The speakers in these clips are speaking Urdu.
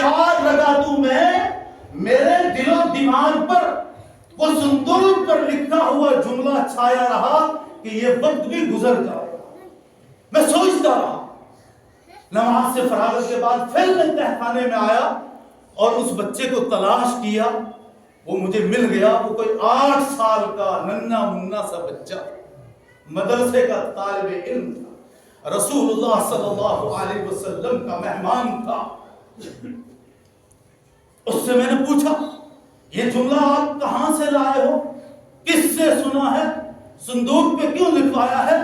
4 رکعتوں میں میرے دل و دماغ پر وہ صندوق پر لکھا ہوا جملہ چھایا رہا کہ یہ وقت بھی گزر جائے گا. میں سوچتا رہا. نماز سے فراغت کے بعد پھر میں تہخانے میں آیا اور اس بچے کو تلاش کیا. وہ مجھے مل گیا. وہ کوئی 8 سال کا ننھا منا سا بچہ مدرسے کا طالب علم تھا. رسول اللہ صلی اللہ علیہ وسلم کا مہمان تھا. اس سے میں نے پوچھا یہ جملہ آپ کہاں سے لائے ہو؟ کس سے سنا ہے؟ صندوق پہ کیوں لکھوایا ہے؟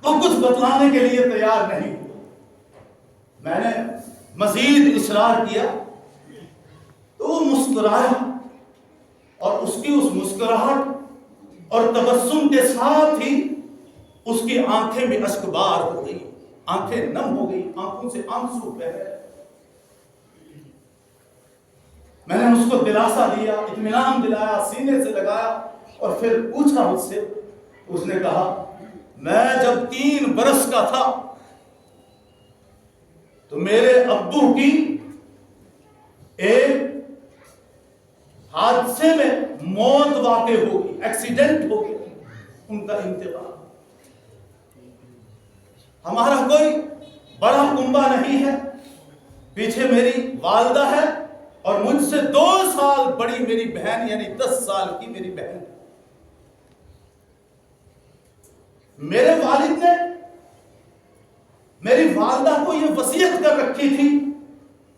تو کچھ بتلانے کے لیے تیار نہیں. میں نے مزید اصرار کیا تو وہ مسکرایا اور اس کی اس مسکراہٹ اور تبسم کے ساتھ ہی اس کی آنکھیں بھی اشک بار ہو گئی. آنکھیں نم ہو گئی. آنکھوں سے آنسو بہ گئے. میں نے اس کو دلاسا دیا, اطمینان دلایا, سینے سے لگایا اور پھر پوچھا مجھ سے. اس نے کہا میں جب 3 برس کا تھا تو میرے ابو کی ایک حادثے میں موت واقع ہو گئی, ایکسیڈنٹ ہو گیا. ان کا انتقال. ہمارا کوئی بڑا کنبہ نہیں ہے. پیچھے میری والدہ ہے اور مجھ سے 2 سال بڑی میری بہن, یعنی 10 سال کی میری بہن. میرے والد نے میری والدہ کو یہ وصیت کر رکھی تھی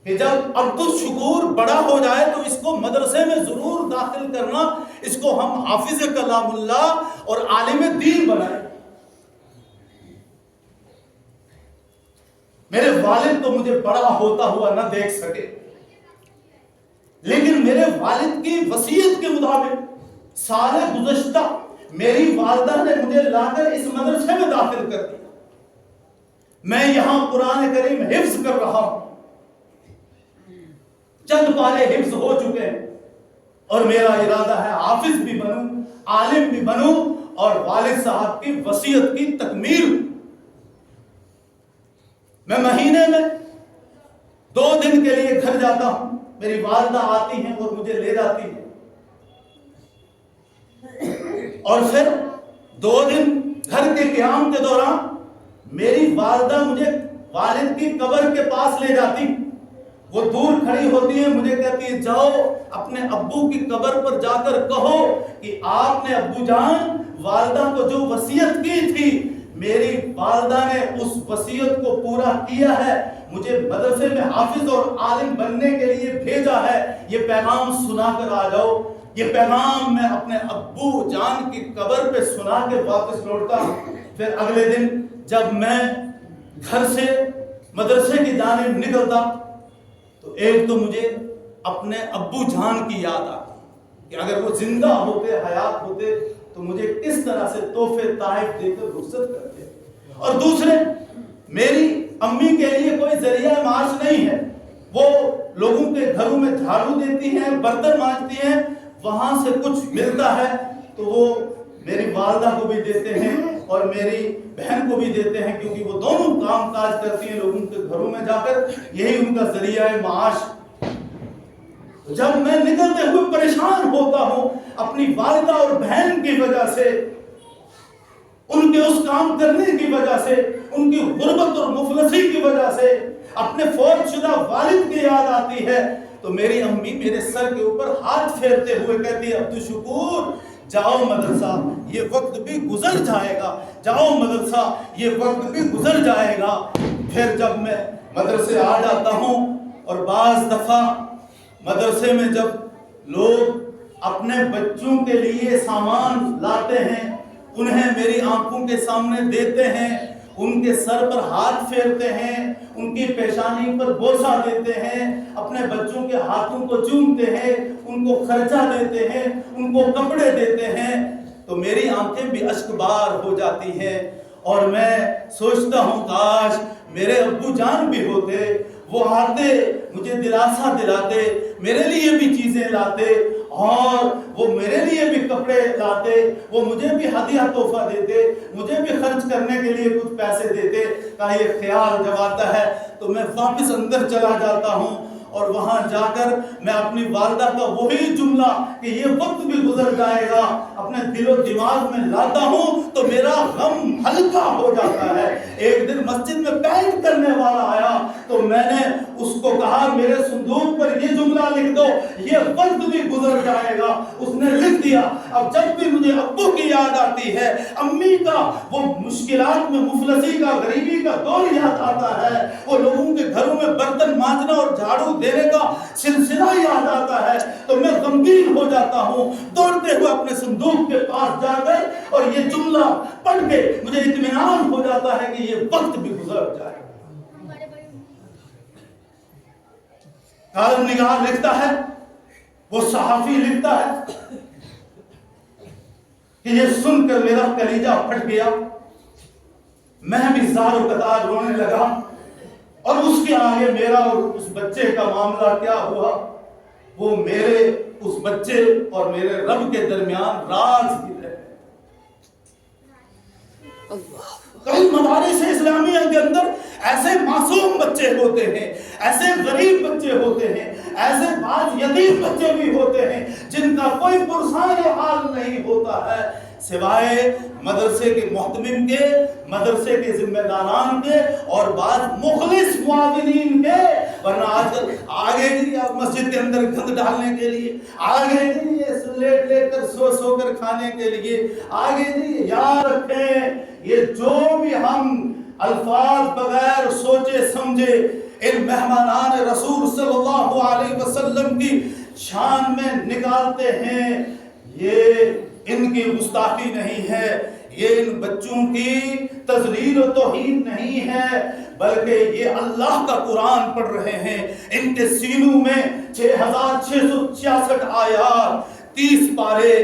کہ جب عبدالشکور بڑا ہو جائے تو اس کو مدرسے میں ضرور داخل کرنا, اس کو ہم حافظ کلام اللہ اور عالم دین بنائیں. میرے والد تو مجھے بڑا ہوتا ہوا نہ دیکھ سکے, لیکن میرے والد کی وصیت کے مطابق سال گزشتہ میری والدہ نے مجھے لا کر اس مدرسے میں داخل کر دیا. میں یہاں قرآن کریم حفظ کر رہا ہوں. چند پارے حفظ ہو چکے ہیں اور میرا ارادہ ہے حافظ بھی بنوں, عالم بھی بنوں اور والد صاحب کی وصیت کی تکمیل. میں مہینے میں 2 دن کے لیے گھر جاتا ہوں. میری والدہ آتی ہیں اور مجھے لے جاتی ہیں اور پھر 2 دن گھر کے قیام کے دوران میری والدہ مجھے والد کی قبر کے پاس لے جاتی. وہ دور کھڑی ہوتی ہے, مجھے کہتی ہے جاؤ اپنے ابو کی قبر پر جا کر کہو کہ آپ نے ابو جان والدہ کو جو وصیت کی تھی, میری والدہ نے اس وصیت کو پورا کیا ہے, مجھے مدرسے میں حافظ اور عالم بننے کے لیے بھیجا ہے. یہ پیغام سنا کر آ جاؤ. یہ پیغام میں اپنے ابو جان کی قبر پہ سنا کے واپس لوٹتا. پھر اگلے دن جب میں گھر سے مدرسے کی جانب نکلتا تو ایک تو مجھے اپنے ابو جان کی یاد آتی کہ اگر وہ زندہ ہوتے, حیات ہوتے تو مجھے کس طرح سے تحفے تحائف دے کر رخصت کرتے. اور دوسرے میری امی کے لیے کوئی ذریعہ معاش نہیں ہے. وہ لوگوں کے گھروں میں جھاڑو دیتی ہیں, برتن مانجتی ہیں, وہاں سے کچھ ملتا ہے تو وہ میری والدہ کو بھی دیتے ہیں اور میری بہن کو بھی دیتے ہیں, کیونکہ وہ دونوں کام کاج کرتی ہیں لوگوں کے گھروں میں جا کر, یہی ان کا ذریعہ معاش. جب میں نکلتے ہوئے پریشان ہوتا ہوں اپنی والدہ اور بہن کی وجہ سے, ان کے اس کام کرنے کی وجہ سے, ان کی غربت اور مفلسی کی وجہ سے, اپنے فوت شدہ والد کی یاد آتی ہے, تو میری امی میرے سر کے اوپر ہاتھ پھیرتے ہوئے کہتی ہے عبدالشکور جاؤ مدرسہ, یہ وقت بھی گزر جائے گا. جاؤ مدرسہ, یہ وقت بھی گزر جائے گا. پھر جب میں مدرسے آ جاتا ہوں اور بعض دفعہ مدرسے میں جب لوگ اپنے بچوں کے لیے سامان لاتے ہیں, انہیں میری آنکھوں کے سامنے دیتے ہیں, ان کے سر پر ہاتھ پھیرتے ہیں, ان کی پیشانی پر بوسہ دیتے ہیں, اپنے بچوں کے ہاتھوں کو چومتے ہیں, ان کو خرچہ دیتے ہیں, ان کو کپڑے دیتے ہیں, تو میری آنکھیں بھی اشک بار ہو جاتی ہیں اور میں سوچتا ہوں کاش میرے ابو جان بھی ہوتے, وہ آتے مجھے دلاسا دلاتے, میرے لیے بھی چیزیں لاتے اور وہ میرے لیے بھی کپڑے لاتے، وہ مجھے بھی ہدیہ تحفہ دیتے، مجھے بھی خرچ کرنے کے لیے کچھ پیسے دیتے۔ کہا یہ خیال جب آتا ہے تو میں واپس اندر چلا جاتا ہوں اور وہاں جا کر میں اپنی والدہ کا وہی جملہ کہ یہ وقت بھی گزر جائے گا اپنے دل و دماغ میں لاتا ہوں تو میرا غم ہلکا ہو جاتا ہے۔ ایک دن مسجد میں پینٹ کرنے والا آیا تو میں نے اس کو کہا میرے صندوق پر یہ جملہ لکھ دو، یہ وقت بھی گزر جائے گا۔ اس نے لکھ دیا۔ اب جب بھی مجھے ابو کی یاد آتی ہے، امی کا وہ مشکلات میں مفلسی کا، غریبی کا دور یاد آتا ہے، وہ لوگوں کے گھروں میں برتن مانجنا اور جھاڑو دینے کا سلسلہ یاد آتا ہے، تو میں غمگین ہو جاتا ہوں۔ دوڑتے ہوئے اپنے صندوق کے پاس جا کر اور یہ جملہ پڑھ کے مجھے اطمینان ہو جاتا ہے کہ یہ وقت بھی گزر جائے۔ کالم نگار لکھتا ہے، وہ صحافی لکھتا ہے کہ یہ سن کر میرا کلیجہ پھٹ گیا، میں بھی زار و قطار رونے لگا، اور اس کے آگے میرا اور اس بچے کا معاملہ کیا ہوا وہ میرے اس بچے اور میرے رب کے درمیان راز ہی رہے۔ کئی مدارس اسلامیہ کے اندر ایسے معصوم بچے ہوتے ہیں، ایسے غریب بچے ہوتے ہیں، ایسے بعض یتیم بچے بھی ہوتے ہیں جن کا کوئی پرسان حال نہیں ہوتا ہے سوائے مدرسے کے محتمم کے، مدرسے کے ذمہ داران کے اور بعض مخلص معاونین کے، ورنہ آج کل آگے جی آپ مسجد کے اندر گند ڈالنے کے لیے، آگے جی لیٹ لیٹ کر سو کر کھانے کے لیے، آگے جی یاد رکھیں یہ جو بھی ہم الفاظ بغیر سوچے سمجھے ان مہمانان رسول صلی اللہ علیہ وسلم کی شان میں نکالتے ہیں، یہ ان کی گستاخی نہیں ہے، یہ ان بچوں کی تذلیل و توہین نہیں ہے، بلکہ یہ اللہ کا قرآن پڑھ رہے ہیں۔ ان کے سینوں میں 6666 آیات، 30 پارے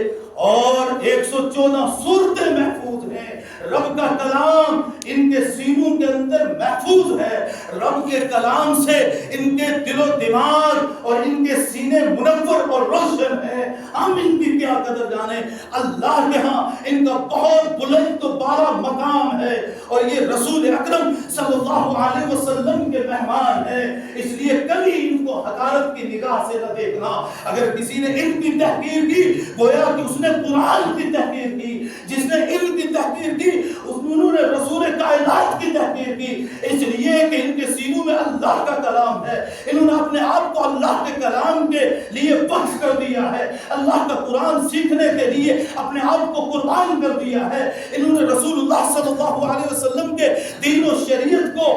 اور 114 سورتیں محفوظ ہیں۔ رب کا کلام ان کے سینوں کے اندر محفوظ ہے، رب کے کلام سے ان کے دل و دماغ اور ان کے سینے منور اور روشن ہے۔ ہم ان کی کیا قدر جانے، اللہ کے ہاں ان کا بہت بلند و بالا مقام ہے، اور یہ رسول اکرم صلی اللہ علیہ وسلم کے مہمان ہیں، اس لیے کبھی ان کو حقارت کی نگاہ سے نہ دیکھنا۔ اگر کسی نے ان کی تحقیر کی گویا کہ اس نے قرآن کی تحقیر کی، جس نے علم کی تحقیر کی انہوں نے رسول کائنات کی تحقیر کی، اس لیے کہ ان کے سینوں میں اللہ کا کلام ہے، انہوں نے اپنے آپ کو اللہ کے کلام کے لیے وقف کر دیا ہے، اللہ کا قرآن سیکھنے کے لیے اپنے آپ کو قربان کر دیا ہے، انہوں نے رسول اللہ صلی اللہ علیہ وسلم کے دین و شریعت کو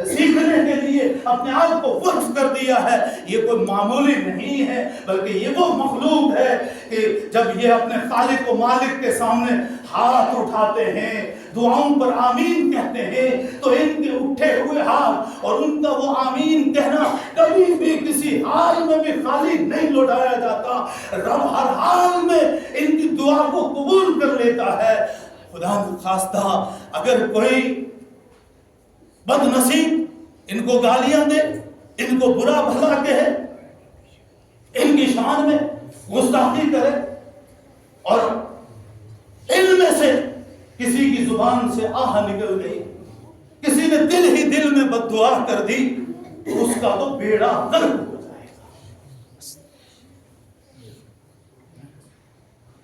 سیکھنے کے لیے اپنے آپ کو وقف کر دیا ہے۔ یہ کوئی معمولی نہیں ہے، بلکہ یہ وہ مخلوق ہے کہ جب یہ اپنے خالق و مالک کے سامنے ہاتھ اٹھاتے ہیں، دعاؤں پر آمین کہتے ہیں، تو ان کے اٹھے ہوئے ہاتھ اور ان کا وہ آمین کہنا کبھی بھی کسی حال میں بھی خالی نہیں لوٹایا جاتا۔ رب ہر حال میں ان کی دعا کو قبول کر لیتا ہے۔ خدا نخواستہ اگر کوئی بد نصیب ان کو گالیاں دے، ان کو برا بھلا کہے، ان کی شان میں گستاخی کرے، اور علم میں سے کسی کی زبان سے آہ نکل گئی، کسی نے دل ہی دل میں بد دعا کر دی، اس کا تو بیڑا غرق ہو جائے گا۔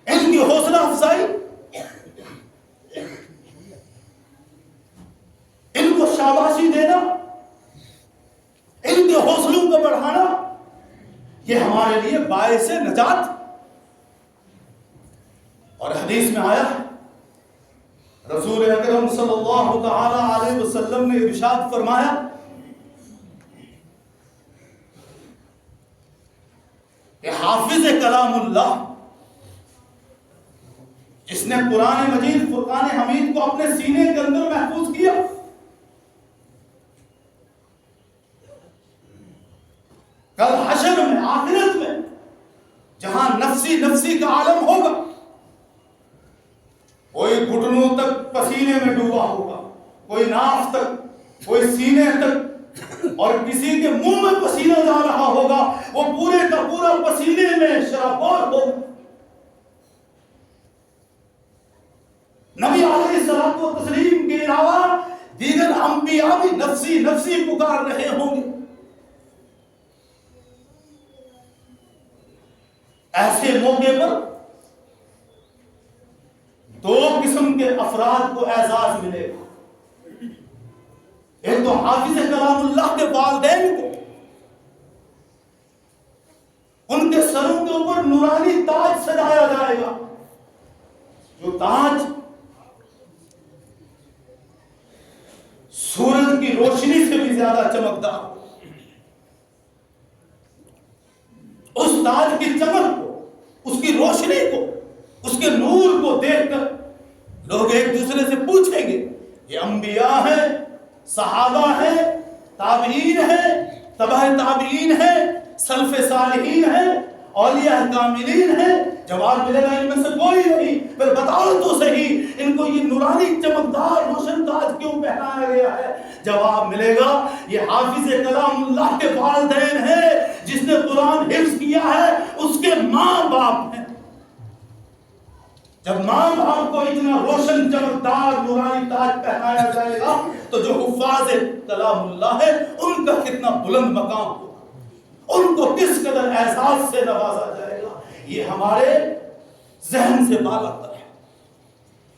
ان کی حوصلہ افزائی، ان کو شاباشی دینا، ان کے حوصلوں کو بڑھانا، یہ ہمارے لیے باعث نجات۔ اور حدیث میں آیا رسول اکرم صلی اللہ تعالی علیہ وسلم نے ارشاد فرمایا کہ حافظ کلام اللہ، جس نے قرآن مجید فرقان حمید کو اپنے سینے کے اندر محفوظ کیا، کل حشر میں، آخرت میں، جہاں نفسی نفسی کا عالم ہوگا، کوئی گھٹنوں تک پسینے میں ڈوبا ہوگا، کوئی ناف تک، کوئی سینے تک، اور کسی کے منہ میں پسینہ جا رہا ہوگا وہ پورے کا پورا پسینے میں شرابور ہوگا۔ نبی علیہ الصلوۃ والتسلیم کے علاوہ دیگر انبیاء بھی نفسی نفسی پکار رہے ہوں گے۔ ایسے موقع پر دو قسم کے افراد کو اعزاز ملے گا۔ ایک تو حافظ کلام اللہ کے والدین کو، ان کے سروں کے اوپر نورانی تاج سجایا جائے گا، جو تاج سورج کی روشنی سے بھی زیادہ چمکدار ہو۔ اس تاج کی چمک کو، اس کی روشنی کو، اس کے نور کو دیکھ کر لوگ ایک دوسرے سے پوچھیں گے یہ انبیاء ہیں، صحابہ ہیں، تابعین ہیں، تبع تابعین ہیں، سلف صالحین ہیں، اولیاء کاملین ہیں؟ جواب ملے گا ان میں سے کوئی نہیں۔ پھر بتاؤ تو صحیح ان کو یہ نورانی چمکدار روشن تاج کیوں پہنایا گیا ہے؟ جواب ملے گا یہ حافظ کلام اللہ کے والدین ہیں، جس نے قرآن حفظ کیا ہے اس کے ماں باپ ہیں۔ جب ماں باپ کو اتنا روشن چمکدار نورانی تاج پہنایا جائے گا تو جو حفاظ کلام اللہ ہے ان کا کتنا بلند مقام ہوگا، ان کو کس قدر اعزاز سے نوازا جائے گا۔ یہ ہمارے ذہن سے بالا تر ہے،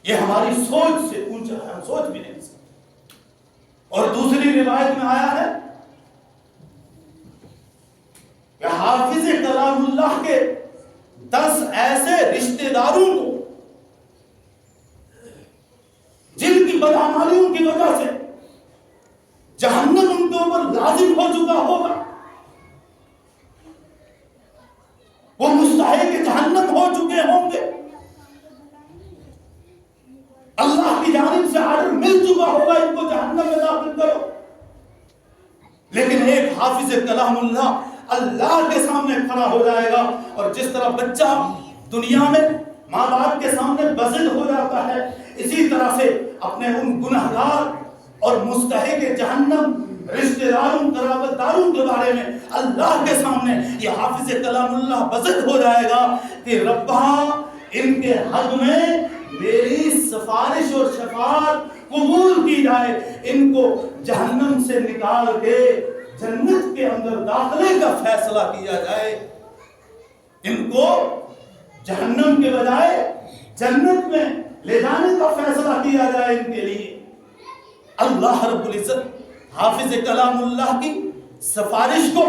یہ ہماری سوچ سے اونچا ہے، ہم سوچ بھی نہیں سکتے۔ اور دوسری روایت میں آیا ہے کہ حافظ کلام اللہ کے 10 ایسے رشتہ داروں کو جن کی بدعمالیوں کی وجہ سے جہنم ان کے اوپر لازم ہو چکا ہوگا، وہ مستحق جہنم ہو چکے ہوں گے، اللہ کی جانب سے آرڈر مل چکا ہوگا ان کو جہنم میں داخل کرو، لیکن ایک حافظ کلام اللہ کے سامنے کھڑا ہو جائے گا۔ اور جس طرح بچہ دنیا میں ماں باپ کے سامنے بزد ہو جاتا ہے، اسی طرح سے اپنے ان گنہگار اور مستحق جہنم رشتہ داروں قرابت داروں کے بارے میں اللہ کے سامنے یہ حافظ کلام اللہ بزد ہو جائے گا کہ ربا ان کے حق میں میری سفارش اور شفاعت قبول کی جائے، ان کو جہنم سے نکال کے جنت کے اندر داخلے کا فیصلہ کیا جائے، ان کو جہنم کے بجائے جنت میں لے جانے کا فیصلہ کیا جائے ان کے لیے۔ اللہ رب العزت حافظ کلام اللہ کی سفارش کو،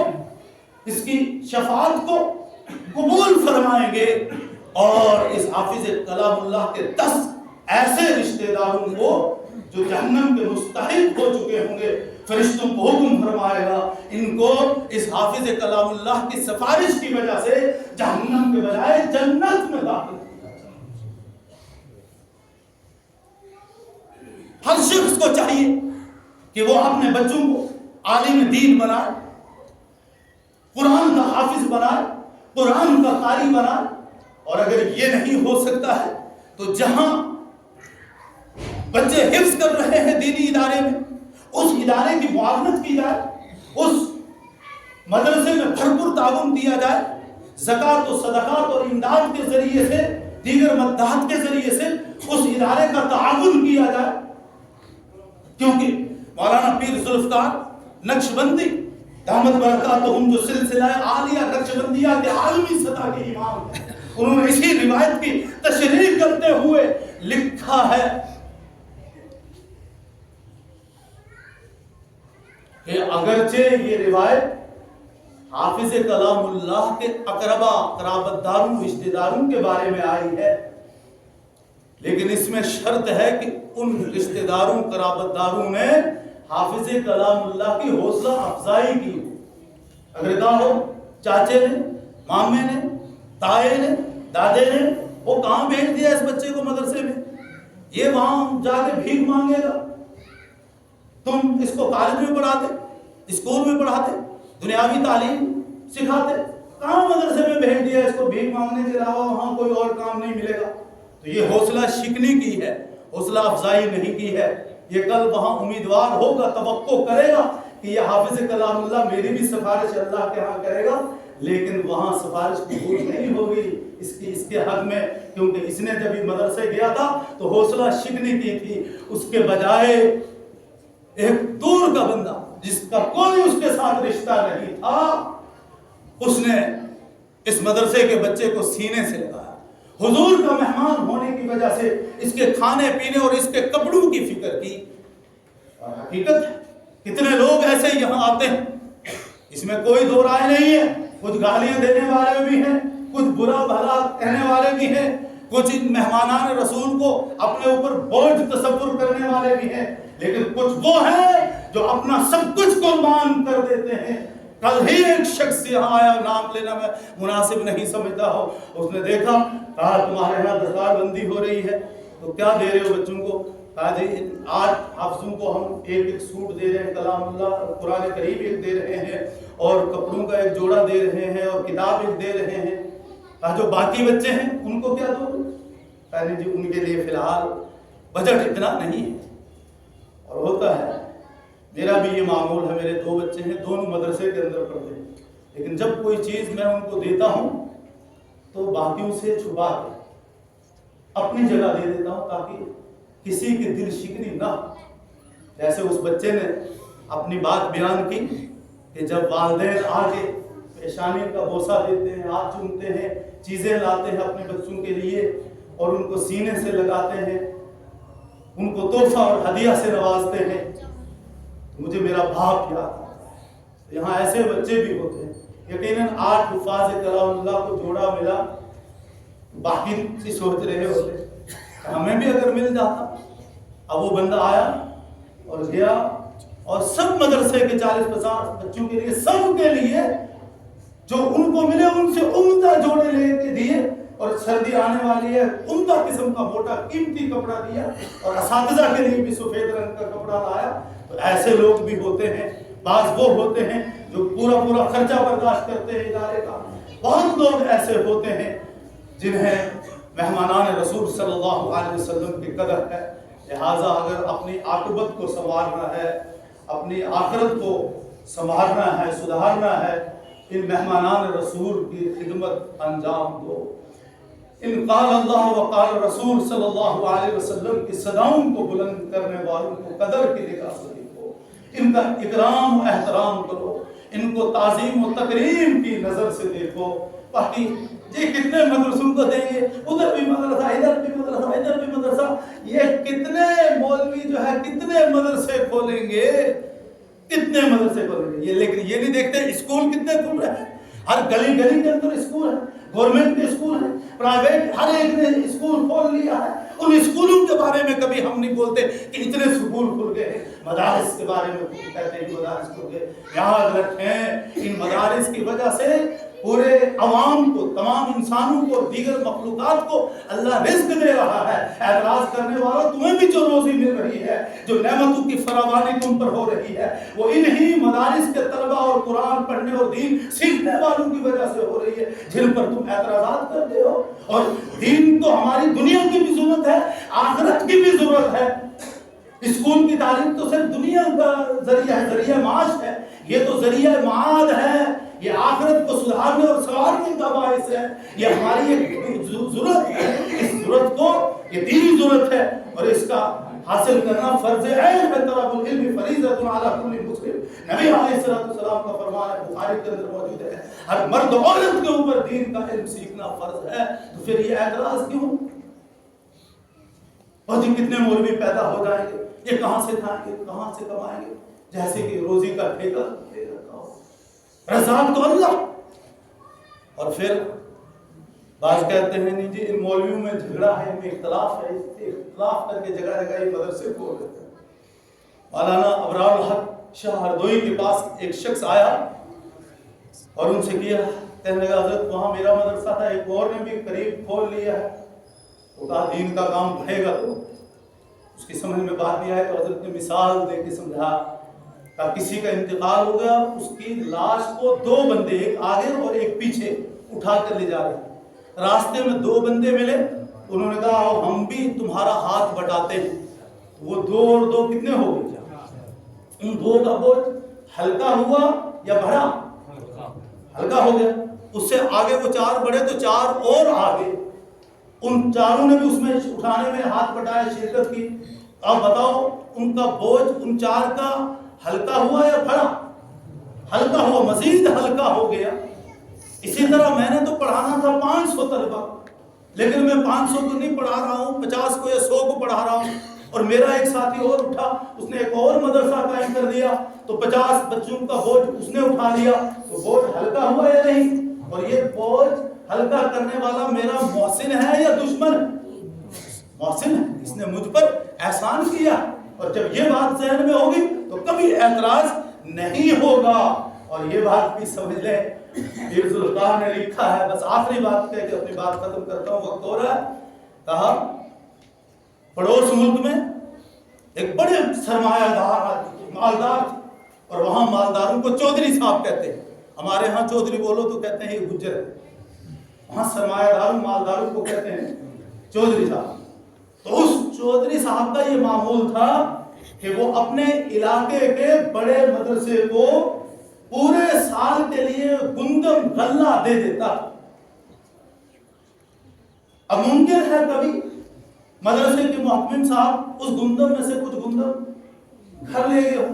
اس کی شفاعت کو قبول فرمائیں گے، اور اس حافظ کلام اللہ کے 10 ایسے رشتہ داروں کو جو جہنم کے مستحق ہو چکے ہوں گے، فرشتوں کو حکم فرمائے گا ان کو اس حافظ کلام اللہ کی سفارش کی وجہ سے جہنم کے بجائے جنت میں داخل کیا جائے۔ ہر شخص کو چاہیے کہ وہ اپنے بچوں کو عالم دین بنائے، قرآن کا حافظ بنائے، قرآن کا قاری بنائے، اور اگر یہ نہیں ہو سکتا ہے تو جہاں بچے حفظ کر رہے ہیں دینی ادارے میں، اس ادارے کی معاونت کی جائے، اس مدرسے میں بھرپور تعاون دیا جائے، زکوٰۃ و صدقات اور امداد کے ذریعے سے، دیگر مداحت کے ذریعے سے اس ادارے کا تعاون کیا جائے، کیونکہ مولانا پیر ذوالفقار نقشبندی دامت برکاتہم جو سلسلہ عالیہ نقشبندیہ کے عالمی سطح کے امام ہیں، انہوں نے اسی روایت کی تشریح کرتے ہوئے لکھا ہے کہ اگرچہ یہ روایت حافظ کلام اللہ کے اقربا قرابت داروں رشتہ داروں کے بارے میں آئی ہے، لیکن اس میں شرط ہے کہ ان رشتہ داروں قرابت داروں نے حافظ کلام اللہ کی حوصلہ افزائی کی ہو۔ اگر کہا ہو چاچے نے، مامے نے، تائے نے، دادے نے وہ کہاں بھیج دیا اس بچے کو مدرسے میں، یہ وہاں جا کے بھیک مانگے گا، تم اس کو کالج میں پڑھاتے، اسکول میں پڑھاتے، دنیاوی تعلیم سکھاتے، کہاں مدرسے میں بھیج دیا اس کو بھیک مانگنے کے علاوہ وہاں کوئی اور کام نہیں ملے گا۔ تو یہ حوصلہ شکنی کی ہے، حوصلہ افزائی نہیں کی ہے۔ یہ کل وہاں امیدوار ہوگا، توقع کرے گا کہ یہ حافظ کلام اللہ میری بھی سفارش اللہ کے ہاں کرے گا، لیکن وہاں سفارش قبول نہیں ہوگی اس کے حق میں، کیونکہ اس نے جب مدرسے گیا تھا تو حوصلہ شکنی کی تھی، اس کے بجائے ایک دور کا بندہ جس کا کوئی اس کے ساتھ رشتہ نہیں تھا، اس نے اس مدرسے کے بچے کو سینے سے لگایا، حضور کا مہمان ہونے کی وجہ سے اس کے کھانے پینے اور اس کے کپڑوں کی فکر کی۔ اور حقیقت کتنے لوگ ایسے یہاں آتے ہیں، اس میں کوئی دو رائے نہیں ہے، کچھ گالیاں دینے والے بھی ہیں، کچھ برا بھلا کہنے والے بھی ہیں، کچھ مہمانان رسول کو اپنے اوپر بوجھ تصور کرنے والے بھی ہیں، لیکن کچھ وہ ہیں جو اپنا سب کچھ قربان کر دیتے ہیں۔ کل ہی ایک شخص یہاں آیا، نام لینا میں مناسب نہیں سمجھتا ہو، اس نے دیکھا، کہا تمہارے یہاں دستار بندی ہو رہی ہے تو کیا دے رہے ہو بچوں کو؟ کہا جی آج حافظوں کو ہم ایک سوٹ دے رہے ہیں، کلام اللہ قرآن کریم ایک دے رہے ہیں، اور کپڑوں کا ایک جوڑا دے رہے ہیں، اور کتاب ایک دے رہے ہیں۔ کہا جو باقی بچے ہیں ان کو کیا دو؟ کہا جی ان کے لیے فی الحال بجٹ اتنا نہیں ہے۔ اور ہوتا ہے، میرا بھی یہ معمول ہے، میرے دو بچے ہیں، دونوں مدرسے کے اندر پڑھتے ہیں، لیکن جب کوئی چیز میں ان کو دیتا ہوں تو باقیوں سے چھپا کے اپنی جگہ دے دیتا ہوں تاکہ کسی کی دل شکنی نہ ہو۔ جیسے اس بچے نے اپنی بات بیان کی کہ جب والدین آگے پیشانی کا بوسہ دیتے ہیں، ہاتھ چومتے ہیں، چیزیں لاتے ہیں اپنے بچوں کے لیے اور ان کو سینے سے لگاتے ہیں، ان کو تحفہ اور ہدیہ سے نوازتے ہیں، مجھے میرا باپ یاد آتا ہے۔ یہاں ایسے بچے بھی ہوتے ہیں، یقیناً 8 حفاظ کلام اللہ کو جوڑا ملا، باقی سے سوچ رہے ہوتے ہمیں بھی اگر مل جاتا۔ اب وہ بندہ آیا اور گیا اور سب مدرسے کے 40-50 بچوں کے لیے، سب کے لیے جو ان کو ملے ان سے عمدہ جوڑے لے کے دیے، اور سردی آنے والی ہے، عمدہ قسم کا موٹا قیمتی کپڑا دیا، اور اساتذہ کے لیے بھی سفید رنگ کا کپڑا لایا۔ تو ایسے لوگ بھی ہوتے ہیں، بعض وہ ہوتے ہیں جو پورا خرچہ برداشت کرتے ہیں ادارے کا، بہت لوگ ایسے ہوتے ہیں جنہیں مہمانان رسول صلی اللہ علیہ وسلم کی قدر ہے۔ لہٰذا اگر اپنی عاقبت کو سنوارنا ہے، اپنی آخرت کو سنوارنا ہے، سدھارنا ہے، ان مہمانان رسول کی خدمت انجام دو۔ ان قال اللہ و قال رسول صلی اللہ علیہ وسلم کی صداؤں کو بلند کرنے والوں کو قدر کی نگاہ سے دیکھو، ان کا اکرام و احترام کرو، ان کو تعظیم و تکریم کی نظر سے دیکھو۔ باقی جی کتنے مدرسوں کو دیں گے، ادھر بھی مدرسہ، ادھر بھی مدرسہ، ادھر بھی مدرسہ، یہ کتنے مولوی جو ہے کتنے مدرسے کھولیں گے، کتنے مدرسے کھولیں گے یہ، لیکن یہ نہیں دیکھتے اسکول کتنے کھل رہے ہیں۔ ہر گلی گلی کے اندر اسکول ہے، گورنمنٹ کے اسکول ہیں، پرائیویٹ، ہر ایک نے اسکول کھول لیا ہے۔ ان اسکولوں کے بارے میں کبھی ہم نہیں بولتے کہ اتنے اسکول کھل گئے ہیں۔ مدارس کے بارے میں کہتے ہیں کہ مدارس کھل گئے۔ یاد رکھیں ان مدارس کی وجہ سے پورے عوام کو، تمام انسانوں کو، دیگر مخلوقات کو اللہ رزق دے رہا ہے۔ اعتراض کرنے والوں، تمہیں بھی جو روزی مل رہی ہے، جو نعمتوں کی فراوانی تم پر ہو رہی ہے، وہ انہی مدارس کے طلبہ اور قرآن پڑھنے اور دین سیکھنے والوں کی وجہ سے ہو رہی ہے، جن پر تم اعتراضات کرتے ہو۔ اور دین تو ہماری دنیا کی بھی ضرورت ہے، آخرت کی بھی ضرورت ہے۔ اسکول کی تعلیم تو صرف دنیا کا ذریعہ ہے، ذریعہ معاش ہے، یہ تو ذریعہ معاد ہے، یہ آخرت کو سدھارنے اور سنوارنے کا باعث ہے، یہ ہماری ایک ضرورت ہے۔ اس ضرورت کو، یہ دینی ضرورت ہے اور اس کا حاصل کرنا فرض عین ہے۔ طلب العلم فریضۃ علی کل مسلم، نبی علیہ السلام کا فرمان ہے، بخاری کے اندر موجود ہے، ہر مرد و عورت کے اوپر دین کا علم سیکھنا فرض ہے۔ تو پھر یہ اعتراض کیوں؟ اور جی کتنے مولوی پیدا ہو جائیں گے، یہ کہاں سے کھائیں گے، کہاں سے کمائیں گے، جیسے کہ روزی کا ٹھیکہ دے رکھا ہو، رزاق تو اللہ۔ اور پھر بعض کہتے ہیں نہیں جی ان مولویوں میں جھگڑا ہے، ان میں اختلاف ہے، اختلاف کر کے جگہ جگہ یہ مدرسے کھول دیتے ہیں۔ مولانا ابرار الحق شاہ ہردوئی کے پاس ایک شخص آیا اور ان سے کہنے لگا حضرت وہاں میرا مدرسہ تھا، ایک اور نے بھی قریب کھول لیا ہے، تو کہا دین کا کام بڑھے گا تو اس کی سمجھ میں بات نہیں آئی، تو حضرت نے مثال دے کے سمجھا کہ کسی کا انتقال ہو گیا، اس کی لاش کو 2 بندے، ایک آگے اور ایک پیچھے اٹھا کر لے جا رہے ہیں۔ راستے میں 2 بندے ملے، انہوں نے کہا ہم بھی تمہارا ہاتھ بٹاتے ہیں۔ وہ 2 اور 2 کتنے ہو گئے؟ ان 2 کا بوجھ ہلکا ہوا یا بڑھا؟ ہلکا ہو گیا. اس سے آگے وہ 4 بڑھے تو 4 اور آگے. ان چاروں نے بھی اس میں اٹھانے میں ہاتھ بٹایا، شرکت کی. اب بتاؤ ان کا بوجھ ان 4 کا ہلکا ہوا یا بڑھا؟ ہلکا ہوا، مزید ہلکا ہو گیا. اسی طرح میں نے تو پڑھانا تھا 500 طلبہ، لیکن میں 500 کو نہیں پڑھا رہا ہوں، 50 کو یا 100 کو پڑھا رہا ہوں. اور میرا ایک ساتھی اور اٹھا، اس نے ایک اور مدرسہ قائم کر دیا، تو 50 بچوں کا بوجھ اس نے اٹھا لیا. تو بوجھ ہلکا ہوا یا نہیں؟ اور یہ بوجھ ہلکا کرنے والا میرا محسن ہے یا دشمن؟ محسن ہے. اس نے مجھ پر احسان کیا. اور جب یہ بات ذہن میں ہوگی تو کبھی اعتراض نہیں ہوگا. اور یہ بات بھی سمجھ لیں، پیر ذوالفقار نے لکھا ہے، بس آخری بات کہہ کے اپنی بات ختم کرتا ہوں، وقت ہو رہا ہے. کہا پڑوس ملک میں ایک بڑے سرمایہ دار مالدار، اور وہاں مالداروں کو چودھری صاحب کہتے ہیں. ہمارے ہاں چودھری بولو تو کہتے ہیں یہ گجر ہے، وہاں سرمایہ داروں مالداروں کو کہتے ہیں چودھری صاحب. تو اس چودھری صاحب کا یہ معمول تھا کہ وہ اپنے علاقے کے بڑے مدرسے کو پورے سال کے لیے گندم غلہ دے دیتا. اب ممکن ہے کبھی مدرسے کے محتمم صاحب اس گندم میں سے کچھ گندم گھر لے گئے ہو،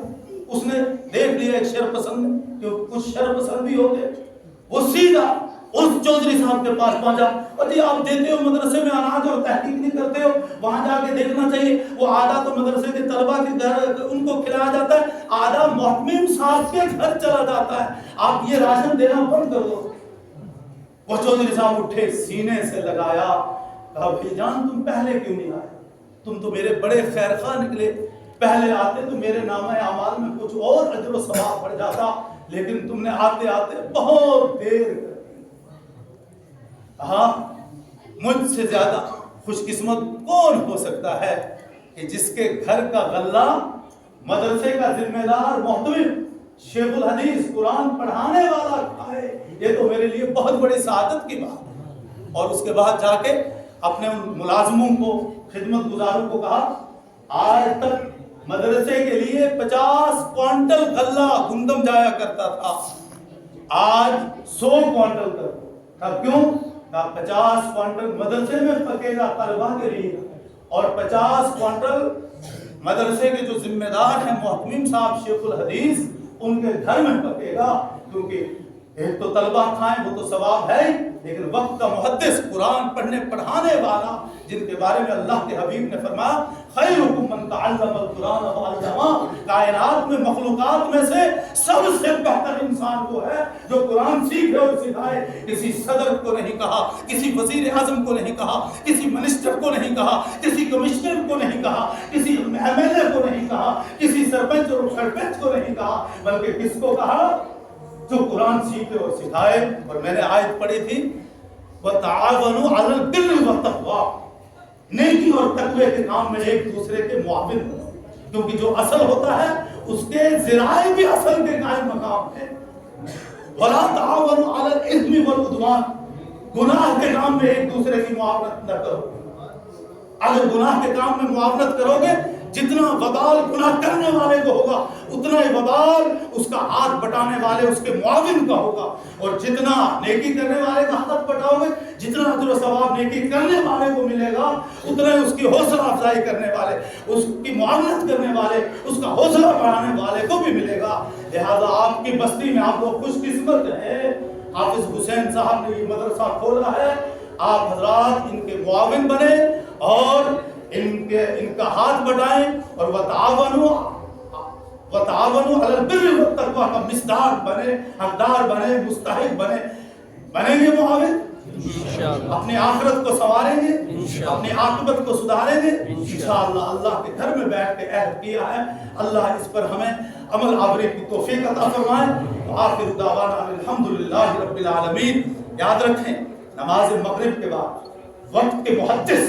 اس نے دیکھ لیا ایک شر پسند، کہ کچھ شر پسند بھی ہوتے، وہ سیدھا اس چودھری صاحب کے پاس پہنچا، اور جی آپ دیتے ہو مدرسے میں اناج اور تحقیق نہیں کرتے ہو، وہاں جا کے دیکھنا چاہیے. وہ آدھا تو مدرسے کے طلبہ کے گھر ان کو کھلایا جاتا ہے، آدھا محتمم صاحب کے گھر چلا جاتا ہے، آپ یہ راشن دینا بند کر دو. وہ چودھری صاحب اٹھے، سینے سے لگایا، کہا بھائی جان تم پہلے کیوں نہیں آئے؟ تم تو میرے بڑے خیر خواہ نکلے، پہلے آتے تو میرے نامہ اعمال میں کچھ اور اجر و ثواب بڑھ جاتا، لیکن تم نے آتے آتے بہت دیر کر دی. ہاں، مجھ سے زیادہ خوش قسمت کون ہو سکتا ہے کہ جس کے گھر کا غلہ مدرسے کا ذمہ دار محتمم شیخ الحدیث قرآن پڑھانے والا کھائے. یہ تو میرے لیے بہت بڑی سعادت کی بات ہے. اور اس کے بعد جا کے اپنے ملازموں کو، خدمت گزاروں کو کہا آج تک مدرسے کے لیے 50 کوانٹل غلہ گندم جایا کرتا تھا، آج 100 کوانٹل کر دو. اب کیوں؟ 50 کوانٹل مدرسے میں پکے گا طلبہ کے لیے، اور 50 کوانٹل مدرسے کے جو ذمہ دار ہیں محتمم صاحب شیخ الحدیث ان کے گھر میں پکے گا. کیونکہ ایک تو طلبہ کھائیں وہ تو ثواب ہے، لیکن وقت کا محدث قرآن پڑھنے پڑھانے والا، جن کے بارے میں اللہ کے حبیب نے فرمایا خیرکم من تعلم القرآن وعلمہ، کائنات میں مخلوقات میں سے سب سے بہتر انسان وہ ہے جو قرآن سیکھے اور سکھائے. کسی صدر کو نہیں کہا، کسی وزیر اعظم کو نہیں کہا، کسی منسٹر کو نہیں کہا، کسی کمشنر کو نہیں کہا، کسی MLA کو نہیں کہا، کسی سرپنچ اور سرپنچ کو نہیں کہا، بلکہ کس کو کہا؟ جو قرآن سیکھے اور سکھائے. اور میں نے آیت پڑھی تھی وَتَعَاوَنُوا عَلَى الْبِرِّ وَالتَّقْوَىٰ، نیکی اور تقوی کے کام میں ایک دوسرے کے معاون بنو، کیونکہ جو اصل ہوتا ہے اس کے ذرائع بھی اصل کے قائم مقام ہے. وَلَا تَعَاوَنُوا عَلَى الْإِثْمِ وَالْعُدْوَانِ، گناہ کے کام میں ایک دوسرے کی معاونت نہ کرو. اگر گناہ کے کام میں معاونت کرو گے، جتنا وبال گناہ کرنے والے کو ہوگا اتنا ہی وبال اس کا ہاتھ بٹانے والے اس کے معاون کا ہوگا. اور جتنا نیکی کرنے والے کا ہاتھ بٹاؤ گے، جتنا اجر و ثواب نیکی کرنے والے کو ملے گا، اتنا ہی اس کی حوصلہ افزائی کرنے والے، اس کی معاونت کرنے والے، اس کا حوصلہ بڑھانے والے کو بھی ملے گا. لہذا آپ کی بستی میں آپ لوگ خوش قسمت ہیں. حافظ حسین صاحب نے یہ مدرسہ کھولا ہے، آپ حضرات ان کے معاون بنے اور ان کا ہاتھ بٹائیں، اور وَتَعَاوَنُوا عَلَى الْبِرِّ وَالتَّقْوَىٰ کا مصداق بنے، حقدار بنے، مستحق بنیں گے معاون. اپنی آخرت کو سنواریں گے، اپنی عاقبت کو سدھاریں گے انشاءاللہ. اللہ کے گھر میں بیٹھ کے عہد کیا ہے، اللہ اس پر ہمیں عمل آوری کی توفیق عطا فرمائے. آخر دعوانا الحمدللہ رب العالمین. یاد رکھیں نماز مغرب کے بعد وقت کے محدث